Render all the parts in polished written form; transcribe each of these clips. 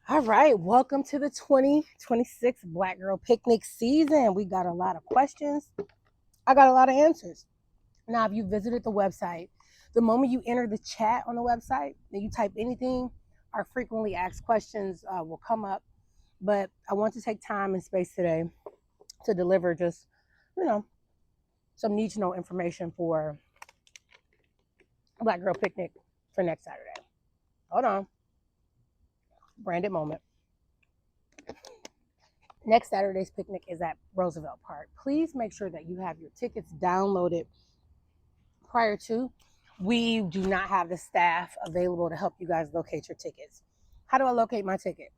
All right, welcome to the 2026 Black Girl Picnic season. We got a lot of questions. I got a lot of answers. Now, if you visited the website, the moment you enter the chat on the website and you type anything, our frequently asked questions will come up. But I want to take time and space today to deliver just, you know, some need to know information for Black Girl Picnic for next Saturday. Hold on, branded moment. Next Saturday's picnic is at Roosevelt Park. Please make sure that you have your tickets downloaded prior to. We do not have the staff available to help you guys locate your tickets. How do I locate my ticket?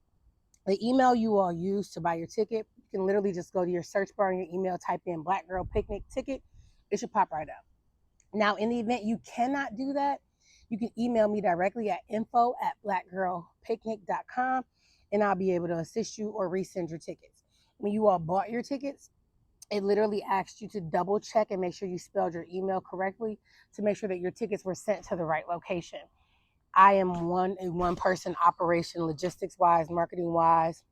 The email you all use to buy your ticket, you can literally just go to your search bar in your email, type in Black Girl Picnic ticket. It should pop right up. Now, in the event you cannot do that, you can email me directly at info@blackgirlpicnic.com and I'll be able to assist you or resend your tickets. When you all bought your tickets, it literally asked you to double check and make sure you spelled your email correctly to make sure that your tickets were sent to the right location. I am a one person operation, logistics wise, marketing wise,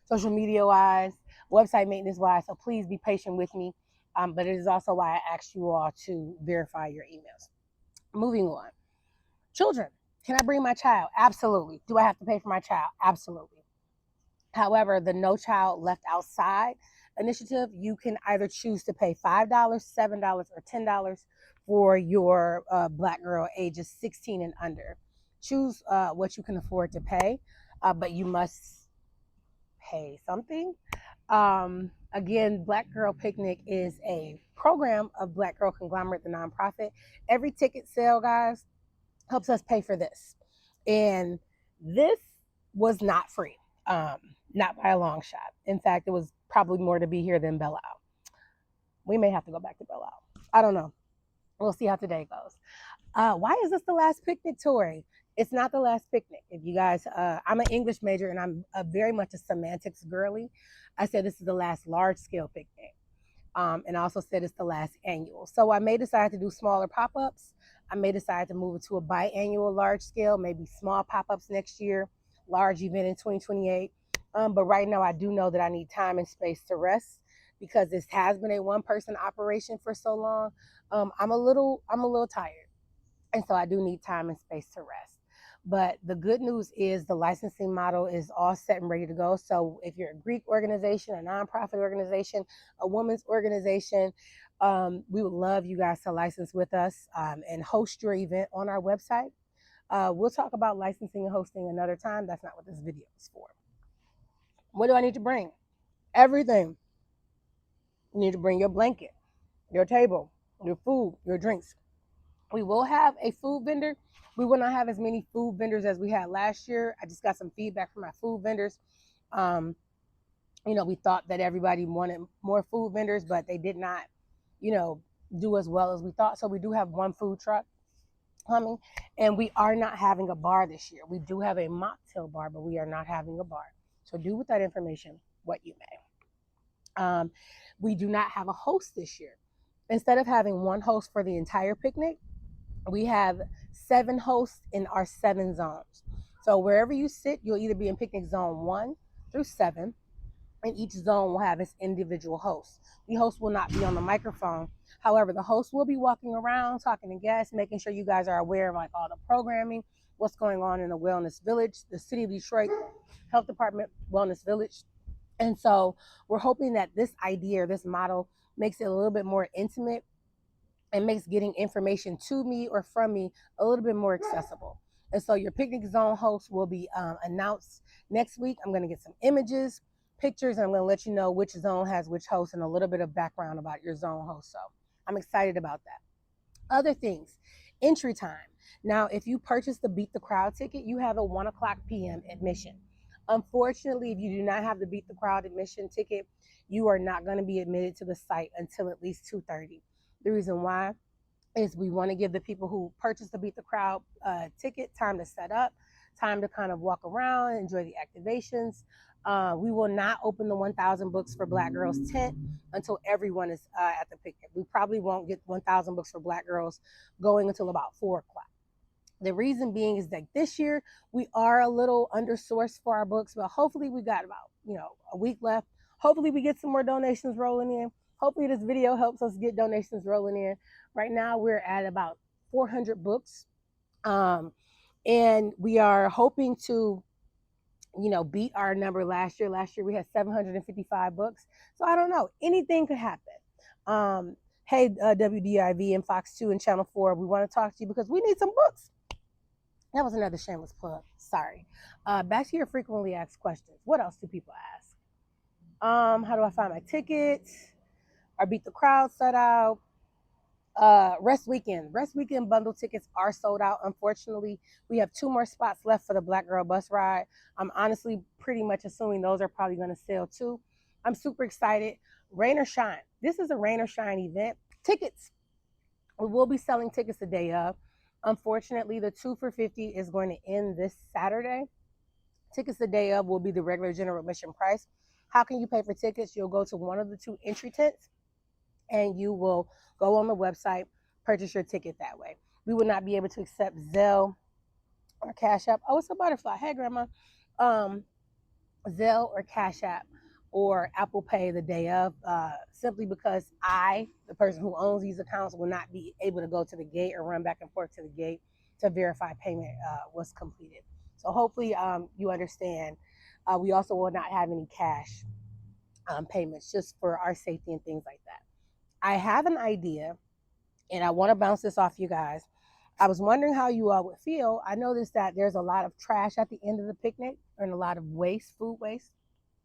social media wise, website maintenance wise. So please be patient with me. But it is also why I asked you all to verify your emails. Moving on. Children. Can I bring my child? Absolutely. Do I have to pay for my child? Absolutely. However, the No Child Left Outside initiative, you can either choose to pay $5, $7, or $10 for your Black girl ages 16 and under. Choose what you can afford to pay, but you must pay something. Again, Black Girl Picnic is a program of Black Girl Conglomerate, the nonprofit. Every ticket sale, guys, helps us pay for this. And this was not free, um, not by a long shot. In fact, it was probably more to be here than Belle Isle. We may have to go back to Belle Isle. I don't know. We'll see how today goes. Why is this the last picnic, Tori? It's not the last picnic. If you guys, I'm an English major and I'm very much a semantics girly. I said this is the last large scale picnic. And I also said it's the last annual. So I may decide to do smaller pop ups. I may decide to move it to a biannual large scale, maybe small pop ups next year, large event in 2028. But right now, I do know that I need time and space to rest because this has been a one person operation for so long. I'm a little tired, and so I do need time and space to rest. But the good news is the licensing model is all set and ready to go. So if you're a Greek organization, a nonprofit organization, a women's organization, we would love you guys to license with us and host your event on our website. We'll talk about licensing and hosting another time. That's not what this video is for. What do I need to bring? Everything. You need to bring your blanket, your table, your food, your drinks. We will have a food vendor. We will not have as many food vendors as we had last year. I just got some feedback from my food vendors. Um, we thought that everybody wanted more food vendors, but they did not, you know, do as well as we thought. So we do have one food truck coming, and we are not having a bar this year. We do have a mocktail bar, but we are not having a bar. So do with that information what you may. We do not have a host this year. Instead of having one host for the entire picnic, we have 7 hosts in our 7 zones. So wherever you sit, you'll either be in picnic zone 1 through 7, and each zone will have its individual host. The host will not be on the microphone. However, the host will be walking around, talking to guests, making sure you guys are aware of like all the programming, what's going on in the Wellness Village, the City of Detroit Health Department Wellness Village. And so we're hoping that this idea, this model, makes it a little bit more intimate and makes getting information to me or from me a little bit more accessible. And so your picnic zone host will be announced next week. I'm going to get some images, pictures, and I'm going to let you know which zone has which host and a little bit of background about your zone host. So I'm excited about that. Other things, entry time. Now, if you purchase the Beat the Crowd ticket, you have a 1 o'clock p.m. admission. Unfortunately, if you do not have the Beat the Crowd admission ticket, you are not going to be admitted to the site until at least 2:30. The reason why is we want to give the people who purchase the Beat the Crowd ticket time to set up, time to kind of walk around, enjoy the activations. We will not open the 1,000 books for Black Girls tent until everyone is at the picnic. We probably won't get 1,000 books for Black Girls going until about 4 o'clock. The reason being is that this year we are a little undersourced for our books, but hopefully we got about, a week left. Hopefully we get some more donations rolling in. Hopefully this video helps us get donations rolling in. Right now we're at about 400 books. And we are hoping to, beat our number last year. Last year we had 755 books. So I don't know. Anything could happen. Hey, WDIV and Fox 2 and Channel 4, we want to talk to you because we need some books. That was another shameless plug. Sorry. Back to your frequently asked questions. What else do people ask? How do I find my tickets? Or beat the crowd set out? Rest weekend bundle tickets are sold out. Unfortunately, we have 2 more spots left for the Black Girl Bus Ride. I'm honestly pretty much assuming those are probably going to sell too. I'm super excited. Rain or shine. This is a rain or shine event. Tickets. We will be selling tickets the day of. Unfortunately, the 2 for $50 is going to end this Saturday. Tickets the day of will be the regular general admission price. How can you pay for tickets? You'll go to one of the 2 entry tents and you will go on the website, purchase your ticket that way. We will not be able to accept Zelle or Cash App. Oh, it's a butterfly. Hey, Grandma. Zelle or Cash App or Apple Pay the day of, simply because I, the person who owns these accounts, will not be able to go to the gate or run back and forth to the gate to verify payment was completed. So hopefully you understand. We also will not have any cash payments, just for our safety and things like that. I have an idea, and I want to bounce this off you guys. I was wondering how you all would feel. I noticed that there's a lot of trash at the end of the picnic and a lot of waste, food waste.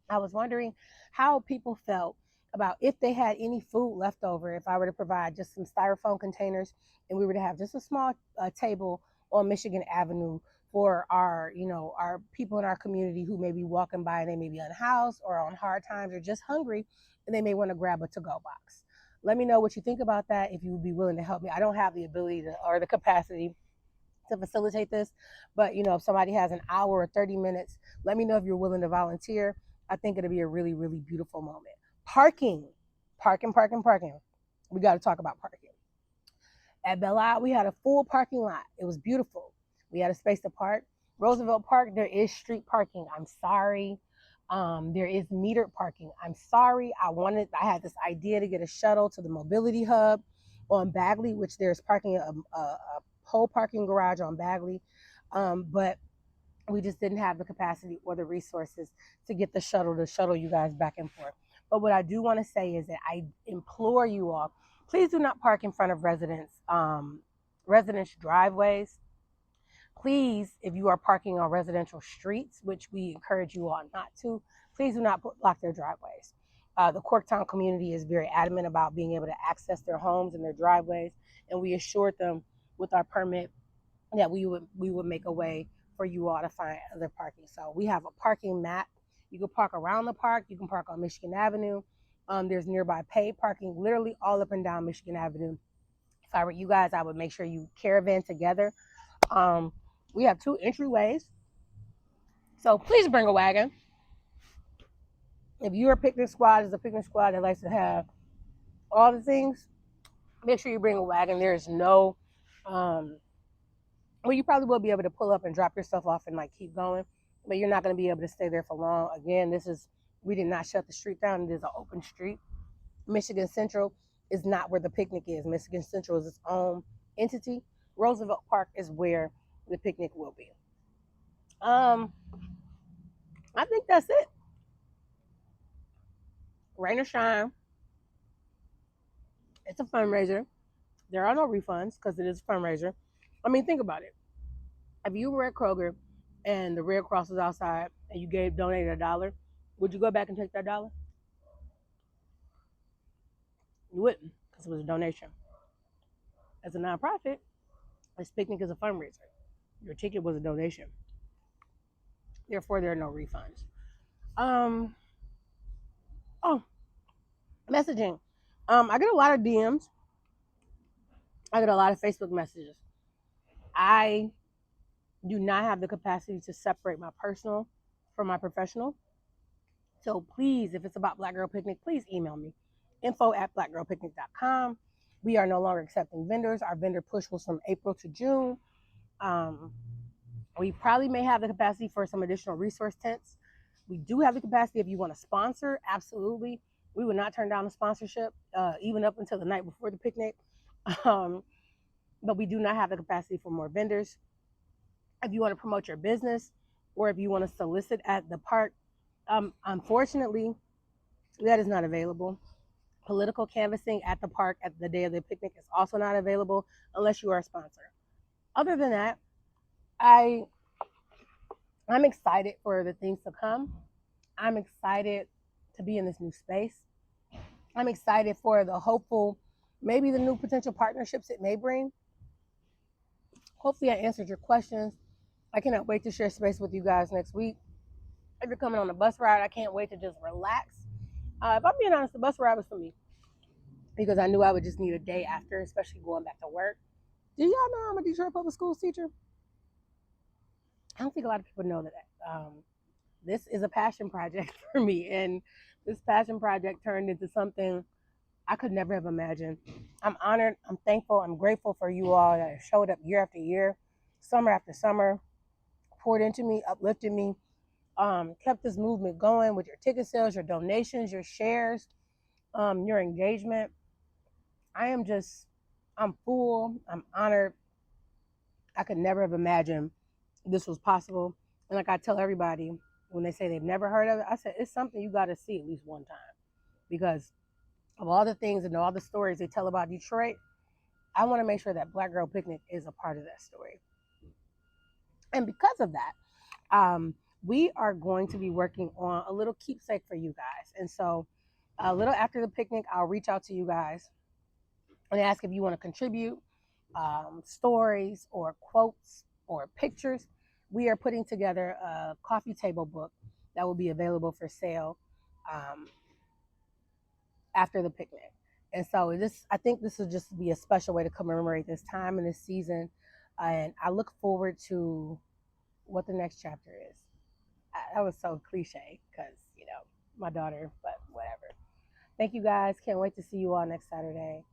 I was wondering how people felt about if they had any food left over, if I were to provide just some styrofoam containers and we were to have just a small table on Michigan Avenue for our, our people in our community who may be walking by and they may be unhoused or on hard times or just hungry and they may want to grab a to-go box. Let me know what you think about that, if you would be willing to help me. I don't have the ability or the capacity to facilitate this, but if somebody has an hour or 30 minutes, let me know if you're willing to volunteer. I think it'll be a really, really beautiful moment. Parking. We got to talk about parking. At Belle Isle, we had a full parking lot. It was beautiful. We had a space to park. Roosevelt Park, there is street parking. I'm sorry. There is metered parking. I'm sorry. I had this idea to get a shuttle to the mobility hub on Bagley, which there's parking, a whole parking garage on Bagley. But we just didn't have the capacity or the resources to get the shuttle to shuttle you guys back and forth. But what I do want to say is that I implore you all, please do not park in front of residential driveways. Please, if you are parking on residential streets, which we encourage you all not to, please do not block their driveways. The Corktown community is very adamant about being able to access their homes and their driveways, and we assured them with our permit that we would make a way for you all to find other parking. So we have a parking map. You can park around the park. You can park on Michigan Avenue. There's nearby paid parking literally all up and down Michigan Avenue. If I were you guys, I would make sure you caravan together. We have 2 entryways. So please bring a wagon. If you're a picnic squad, is a picnic squad that likes to have all the things, make sure you bring a wagon. There's no, you probably will be able to pull up and drop yourself off and keep going, but you're not going to be able to stay there for long. Again, we did not shut the street down. It is an open street. Michigan Central is not where the picnic is. Michigan Central is its own entity. Roosevelt Park is where the picnic will be. I think that's it. Rain or shine. It's a fundraiser. There are no refunds because it is a fundraiser. I mean, think about it. If you were at Kroger and the Red Cross was outside and you donated $1, would you go back and take that $1? You wouldn't, because it was a donation. As a nonprofit, this picnic is a fundraiser. Your ticket was a donation. Therefore, there are no refunds. Messaging. I get a lot of DMs. I get a lot of Facebook messages. I do not have the capacity to separate my personal from my professional. So please, if it's about Black Girl Picnic, please email me. info@blackgirlpicnic.com. We are no longer accepting vendors. Our vendor push was from April to June. Um, we probably may have the capacity for some additional resource tents. We do have the capacity if you want to sponsor, absolutely. We would not turn down a sponsorship, even up until the night before the picnic. Um, but we do not have the capacity for more vendors. If you want to promote your business or if you want to solicit at the park, unfortunately, that is not available. Political canvassing at the park at the day of the picnic is also not available unless you are a sponsor. Other than that, I I'm excited for the things to come. I'm excited to be in this new space. I'm excited for the hopeful, maybe the new potential partnerships it may bring. Hopefully, I answered your questions. I cannot wait to share space with you guys next week. If you're coming on a bus ride, I can't wait to just relax. If I'm being honest, the bus ride was for me because I knew I would just need a day after, especially going back to work. Do y'all know I'm a Detroit public schools teacher? I don't think a lot of people know that. This is a passion project for me, and this passion project turned into something I could never have imagined. I'm honored, I'm thankful, I'm grateful for you all that showed up year after year, summer after summer, poured into me, uplifted me, kept this movement going with your ticket sales, your donations, your shares, your engagement. I am just, I'm full, I'm honored. I could never have imagined this was possible. And like I tell everybody, when they say they've never heard of it, I said, it's something you got to see at least one time because of all the things and all the stories they tell about Detroit. I want to make sure that Black Girl Picnic is a part of that story. And because of that, we are going to be working on a little keepsake for you guys. And so, a little after the picnic, I'll reach out to you guys and ask if you want to contribute stories or quotes or pictures. We are putting together a coffee table book that will be available for sale um, after the picnic. And so I think this will just be a special way to commemorate this time and this season. And I look forward to what the next chapter is. That was so cliche because, my daughter, but whatever. Thank you guys. Can't wait to see you all next Saturday.